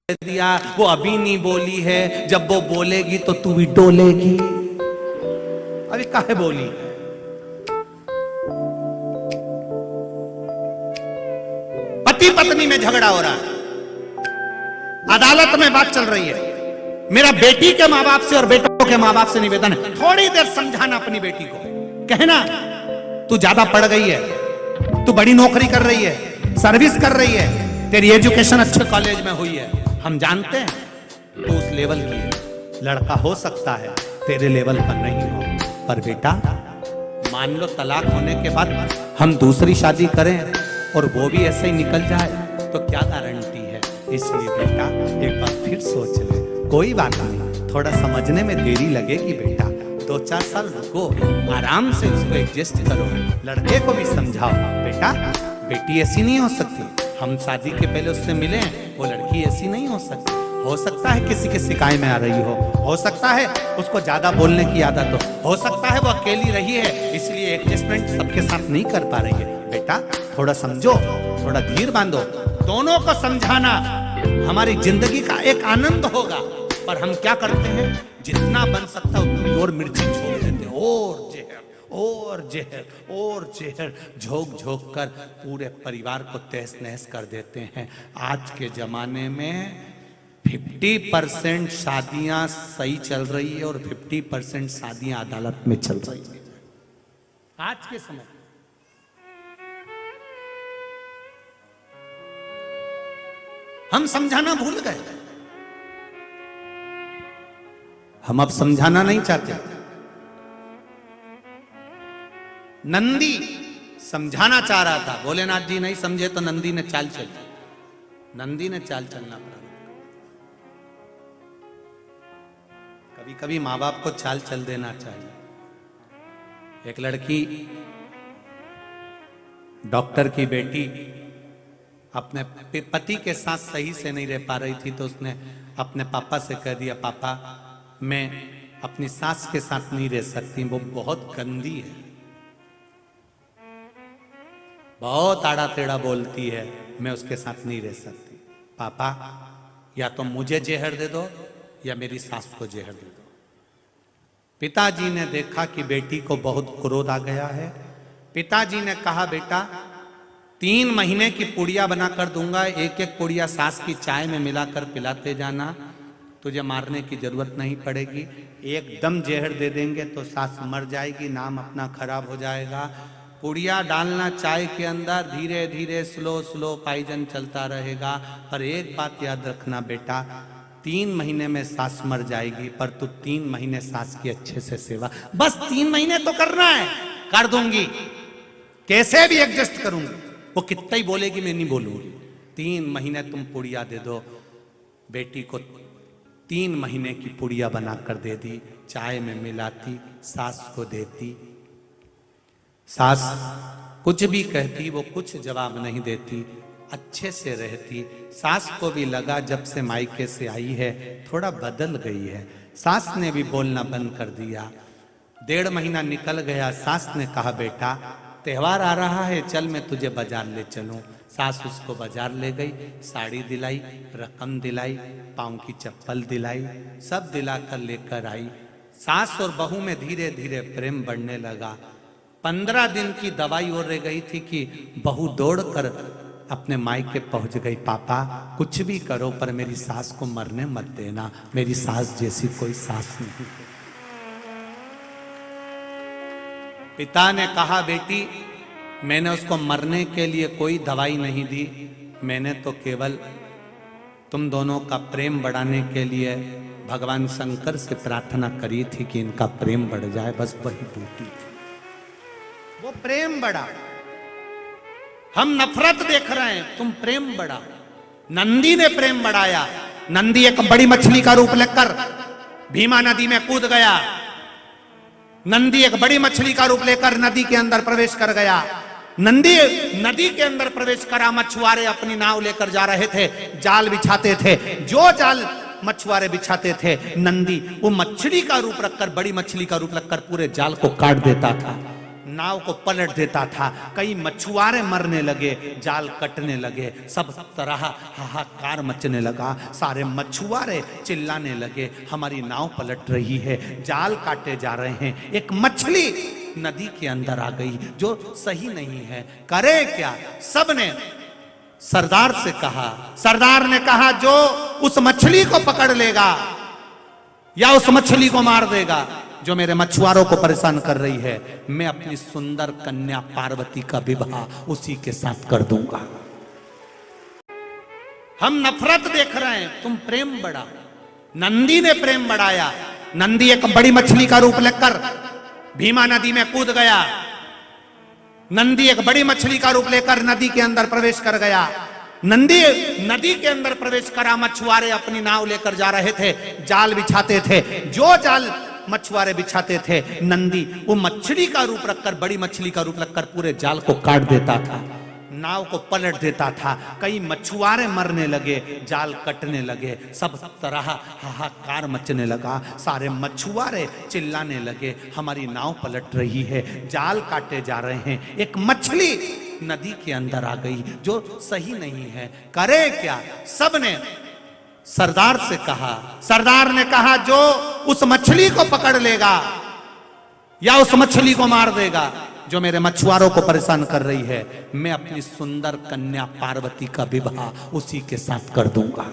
दिया, वो अभी नहीं बोली है, जब वो बोलेगी तो तू भी डोलेगी। अभी काहे बोली? पति पत्नी में झगड़ा हो रहा है, अदालत में बात चल रही है। मेरा बेटी के माँ बाप से और बेटों के माँ बाप से निवेदन है, थोड़ी देर समझाना अपनी बेटी को, कहना तू ज्यादा पढ़ गई है, तू बड़ी नौकरी कर रही है, सर्विस कर रही है, तेरी एजुकेशन अच्छे कॉलेज में हुई है, हम जानते हैं तू उस लेवल की है, लड़का हो सकता है तेरे लेवल पर नहीं हो, पर बेटा मान लो तलाक होने के बाद हम दूसरी शादी करें और वो भी ऐसे ही निकल जाए तो क्या गारंटी है? इसलिए बेटा एक बार फिर सोच ले, कोई बात नहीं, थोड़ा समझने में देरी लगेगी बेटा, 2-4 साल रुको, आराम से उसको एडजस्ट करो, लड़के को भी समझाओ बेटा बेटी ऐसी नहीं हो सकती, हम शादी के पहले उससे मिले, वो लड़की ऐसी नहीं हो सकता है किसी के शिकायत में आ रही हो सकता है उसको ज्यादा बोलने की आदत हो सकता है वो अकेली रही है इसलिए एडजस्टमेंट सबके साथ नहीं कर पा रही है। बेटा थोड़ा समझो, थोड़ा धीर बांधो, दोनों को समझाना हमारी जिंदगी का एक आनंद होगा। पर हम क्या करते हैं, जितना बन सकता उतनी और मिर्ची छोड़ देते हैं, और जहर झोंक झोंक कर पूरे परिवार को तहस नहस कर देते हैं। आज के जमाने में 50% शादियां सही चल रही है और 50% शादियां अदालत में चल रही है आज के समय। हम समझाना भूल गए, हम अब समझाना नहीं चाहते। नंदी समझाना चाह रहा था, भोलेनाथ जी नहीं समझे तो नंदी ने चाल चलना पड़ा। कभी कभी माँ बाप को चाल चल देना चाहिए। एक लड़की, डॉक्टर की बेटी, अपने पति के साथ सही से नहीं रह पा रही थी तो उसने अपने पापा से कह दिया, पापा मैं अपनी सास के साथ नहीं रह सकती, वो बहुत गंदी है, बहुत आड़ा टेढ़ा बोलती है, मैं उसके साथ नहीं रह सकती। पापा या तो मुझे जहर दे दो या मेरी सास को जहर दे दो। पिताजी ने देखा कि बेटी को बहुत क्रोध आ गया है। पिताजी ने कहा, बेटा 3 महीने की पुड़िया बनाकर दूंगा, एक एक पुड़िया सास की चाय में मिलाकर पिलाते जाना, तुझे मारने की जरूरत नहीं पड़ेगी। एकदम जहर दे देंगे तो सास मर जाएगी, नाम अपना खराब हो जाएगा। पुड़िया डालना चाय के अंदर, धीरे धीरे स्लो पाइजन चलता रहेगा। पर एक बात याद रखना बेटा, 3 महीने में सास मर जाएगी, पर तू 3 महीने सास की अच्छे से सेवा, बस 3 महीने तो करना है, कर दूंगी, कैसे भी एडजस्ट करूंगी, वो कितना ही बोलेगी मैं नहीं बोलूंगी। 3 महीने तुम पुड़िया दे दो। बेटी को 3 महीने की पुड़िया बनाकर दे दी, चाय में मिलाती, सास को देती। सास कुछ भी कहती, वो कुछ जवाब नहीं देती, अच्छे से रहती। सास को भी लगा जब से मायके से आई है थोड़ा बदल गई है। सास ने भी बोलना बंद कर दिया। 1.5 महीना निकल गया। सास ने कहा, बेटा त्योहार आ रहा है, चल मैं तुझे बाजार ले चलूं। सास उसको बाजार ले गई, साड़ी दिलाई, रकम दिलाई, पाँव की चप्पल दिलाई, सब दिलाकर लेकर आई। सास और बहू में धीरे धीरे प्रेम बढ़ने लगा। 15 दिन की दवाई और रह गई थी कि बहू दौड़कर अपने मायके पहुंच गई। पापा कुछ भी करो पर मेरी सास को मरने मत देना, मेरी सास जैसी कोई सास नहीं। पिता ने कहा, बेटी मैंने उसको मरने के लिए कोई दवाई नहीं दी, मैंने तो केवल तुम दोनों का प्रेम बढ़ाने के लिए भगवान शंकर से प्रार्थना करी थी कि इनका प्रेम बढ़ जाए, बस वही ड्यूटी थी। वो प्रेम बढ़ा, हम नफरत देख रहे हैं, तुम प्रेम बढ़ा। नंदी ने प्रेम बढ़ाया। नंदी एक बड़ी मछली का रूप लेकर भीमा नदी में कूद गया। नंदी एक बड़ी मछली का रूप लेकर नदी के अंदर प्रवेश कर गया। नंदी नदी के अंदर प्रवेश करा। मछुआरे अपनी नाव लेकर जा रहे थे, जाल बिछाते थे। जो जाल मछुआरे बिछाते थे, नंदी वो मछली का रूप रखकर, बड़ी मछली का रूप रखकर पूरे जाल को काट देता था। नाव को पलट देता था। कई मछुआरे मरने लगे, जाल कटने लगे, सब तरह हाहाकार मचने लगा। सारे मछुआरे चिल्लाने लगे, हमारी नाव पलट रही है, जाल काटे जा रहे हैं। एक मछली नदी के अंदर आ गई जो सही नहीं है, करे क्या? सबने सरदार से कहा। सरदार ने कहा जो उस मछली को पकड़ लेगा या उस मछली को मार देगा जो मेरे मछुआरों को परेशान कर रही है, मैं अपनी सुंदर कन्या पार्वती का विवाह उसी के साथ कर दूंगा। हम नफरत देख रहे हैं, तुम प्रेम बढ़ाओ। नंदी ने प्रेम बढ़ाया। नंदी एक बड़ी मछली का रूप लेकर भीमा नदी में कूद गया। नंदी एक बड़ी मछली का रूप लेकर नदी के अंदर प्रवेश कर गया। नंदी नदी के अंदर प्रवेश करा। मछुआरे अपनी नाव लेकर जा रहे थे, जाल बिछाते थे। जो जाल मछुआरे बिछाते थे, नंदी वो मछली का रूप रखकर, बड़ी मछली का रूप रखकर पूरे जाल को काट देता था, नाव को पलट देता था। कई मछुआरे मरने लगे, जाल कटने लगे, सब तरह हाहाकार मचने लगा। सारे मछुआरे चिल्लाने लगे, हमारी नाव पलट रही है, जाल काटे जा रहे हैं। एक मछली नदी के अंदर आ गई जो सही नहीं है, करे क्या? सबने सरदार से कहा। सरदार ने कहा जो उस मछली को पकड़ लेगा या उस मछली को मार देगा जो मेरे मछुआरों को परेशान कर रही है, मैं अपनी सुंदर कन्या पार्वती का विवाह उसी के साथ कर दूंगा।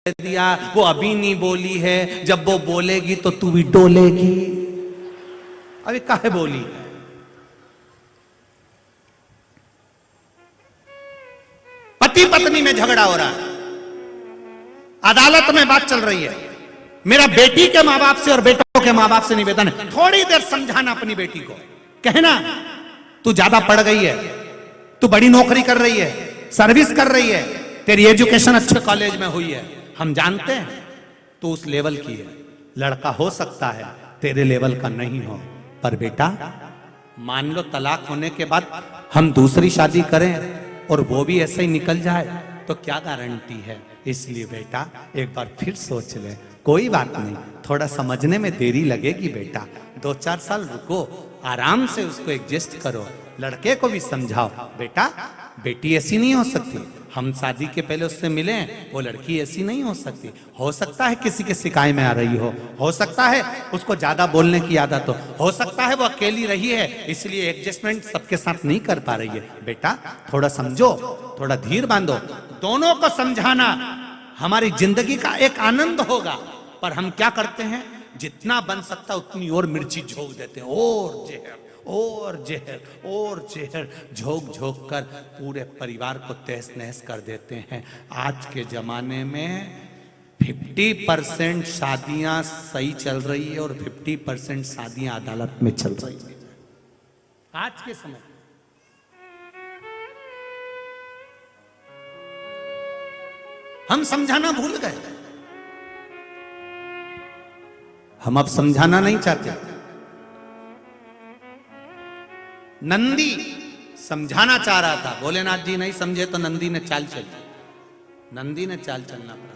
दिया वो अभी नहीं बोली है, जब वो बोलेगी तो तू भी डोलेगी। अभी काहे बोली? पति पत्नी में झगड़ा हो रहा है, अदालत में बात चल रही है। मेरा बेटी के माँ बाप से और बेटों के माँ बाप से निवेदन है, थोड़ी देर समझाना अपनी बेटी को। कहना तू ज्यादा पढ़ गई है, तू बड़ी नौकरी कर रही है, सर्विस कर रही है, तेरी एजुकेशन अच्छे कॉलेज में हुई है, हम जानते हैं तू उस लेवल की है। लड़का हो सकता है तेरे लेवल का नहीं हो, पर बेटा मान लो तलाक होने के बाद हम दूसरी शादी करें और वो भी ऐसे ही निकल जाए तो क्या गारंटी है? इसलिए बेटा एक बार फिर सोच ले। कोई बात नहीं, थोड़ा समझने में देरी लगेगी बेटा, 2-4 साल रुको, आराम से उसको एडजस्ट करो। लड़के को भी समझाओ, बेटा बेटी ऐसी नहीं हो सकती, हम शादी के पहले उससे मिले, वो लड़की ऐसी नहीं हो सकती। हो सकता है किसी के शिकायत में आ रही हो सकता है उसको ज्यादा बोलने की आदत हो सकता है वो अकेली रही है इसलिए एडजस्टमेंट सबके साथ नहीं कर पा रही है। बेटा थोड़ा समझो, थोड़ा धीर बांधो। दोनों को समझाना हमारी जिंदगी का एक आनंद होगा, पर हम क्या करते हैं, जितना बन सकता उतनी और मिर्ची झोंक देते हैं, और जहर और जहर और जहर झोंक झोंक कर पूरे परिवार को तहस नहस कर देते हैं। आज के जमाने में 50% शादियां सही चल रही है और 50% शादियां अदालत में चल रही है आज के समय। हम समझाना भूल गए, हम अब समझाना नहीं चाहते। नंदी समझाना चाह रहा था, भोलेनाथ जी नहीं समझे तो नंदी ने चाल चली, नंदी ने चाल चलना पड़ा।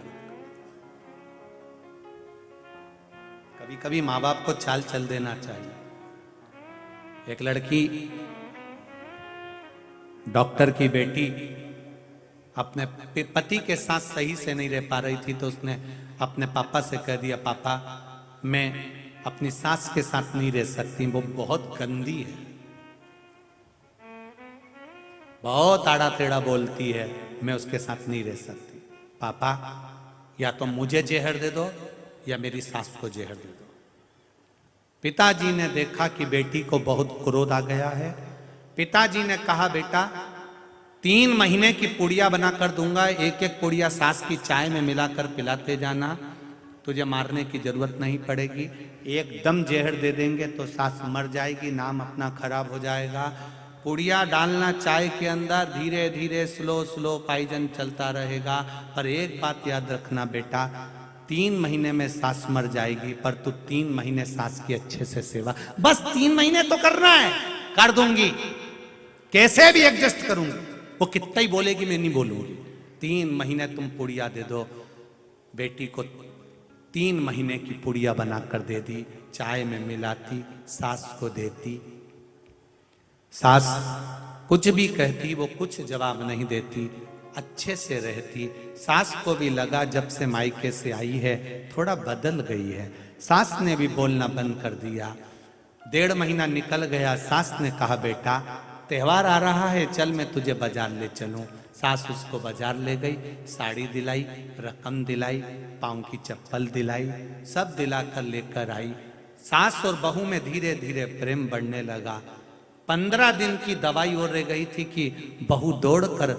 कभी कभी माँ बाप को चाल चल देना चाहिए। एक लड़की डॉक्टर की बेटी अपने पति के साथ सही से नहीं रह पा रही थी, तो उसने अपने पापा से कह दिया, पापा मैं अपनी सास के साथ नहीं रह सकती, वो बहुत गंदी है, बहुत आड़ा टेढ़ा बोलती है, मैं उसके साथ नहीं रह सकती। पापा या तो मुझे जहर दे दो या मेरी सास को जहर दे दो। पिताजी ने देखा कि बेटी को बहुत क्रोध आ गया है। पिताजी ने कहा, बेटा 3 महीने की पुड़िया बनाकर दूंगा, एक एक पुड़िया सास की चाय में मिलाकर पिलाते जाना, तुझे मारने की जरूरत नहीं पड़ेगी। एकदम जहर दे देंगे तो सास मर जाएगी, नाम अपना खराब हो जाएगा। पुड़िया डालना चाय के अंदर, धीरे धीरे स्लो स्लो पाइजन चलता रहेगा। पर एक बात याद रखना बेटा, 3 महीने में सास मर जाएगी, पर तू 3 महीने सास की अच्छे से सेवा, बस 3 महीने तो करना है, कर दूंगी, कैसे भी एडजस्ट करूंगी, वो कितना ही बोलेगी मैं नहीं बोलूंगी। 3 महीने तुम पुड़िया दे दो। बेटी को 3 महीने की पुड़िया बनाकर दे दी। चाय में मिलाती, सास को देती। सास कुछ भी कहती, वो कुछ जवाब नहीं देती, अच्छे से रहती। सास को भी लगा जब से मायके से आई है थोड़ा बदल गई है। सास ने भी बोलना बंद कर दिया। 1.5 महीना निकल गया। सास ने कहा बेटा त्योहार आ रहा है, चल मैं तुझे बाजार ले चलूं। सास उसको बाजार ले गई, साड़ी दिलाई, रकम दिलाई, पाँव की चप्पल दिलाई, सब दिलाकर लेकर आई। सास और बहू में धीरे धीरे प्रेम बढ़ने लगा। 15 दिन की दवाई और रह गई थी कि बहू दौड़कर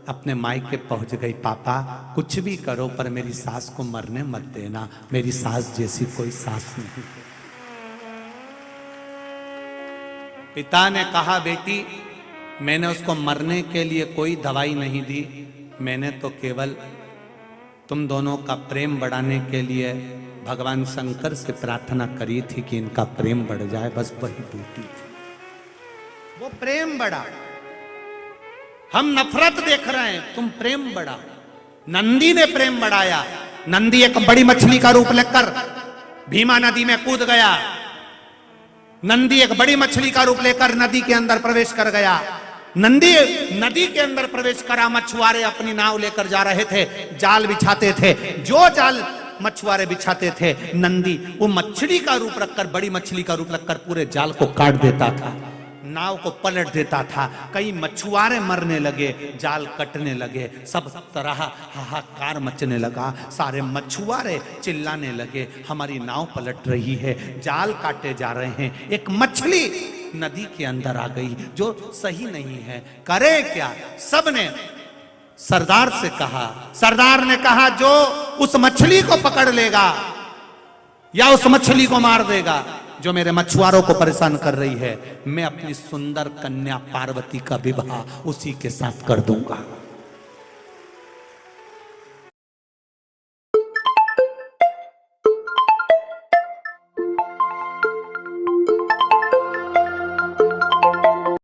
अपने मायके पहुंच गई। पापा कुछ भी करो पर मेरी सास को मरने मत देना, मेरी सास जैसी कोई सास नहीं। पिता ने कहा बेटी मैंने उसको मरने के लिए कोई दवाई नहीं दी, मैंने तो केवल तुम दोनों का प्रेम बढ़ाने के लिए भगवान शंकर से प्रार्थना करी थी कि इनका प्रेम बढ़ जाए, बस वही ड्यूटी थी। वो प्रेम बढ़ा। हम नफरत देख रहे हैं, तुम प्रेम बढ़ा। नंदी ने प्रेम बढ़ाया। नंदी एक बड़ी मछली का रूप लेकर भीमा नदी में कूद गया। नंदी एक बड़ी मछली का रूप लेकर नदी के अंदर प्रवेश कर गया। नंदी नदी के अंदर प्रवेश करा। मछुआरे अपनी नाव लेकर जा रहे थे, जाल बिछाते थे। जो जाल मछुआरे बिछाते थे, नंदी वो मछली का रूप रखकर, बड़ी मछली का रूप रखकर पूरे जाल को काट देता था, नाव को पलट देता था। कई मछुआरे मरने लगे, जाल कटने लगे, सब तरह हाहाकार मचने लगा। सारे मछुआरे चिल्लाने लगे हमारी नाव पलट रही है, जाल काटे जा रहे हैं। एक मछली नदी के अंदर आ गई जो सही नहीं है, करे क्या? सबने सरदार से कहा। सरदार ने कहा जो उस मछली को पकड़ लेगा या उस मछली को मार देगा जो मेरे मछुआरों को परेशान कर रही है, मैं अपनी सुंदर कन्या पार्वती का विवाह उसी के साथ कर दूंगा।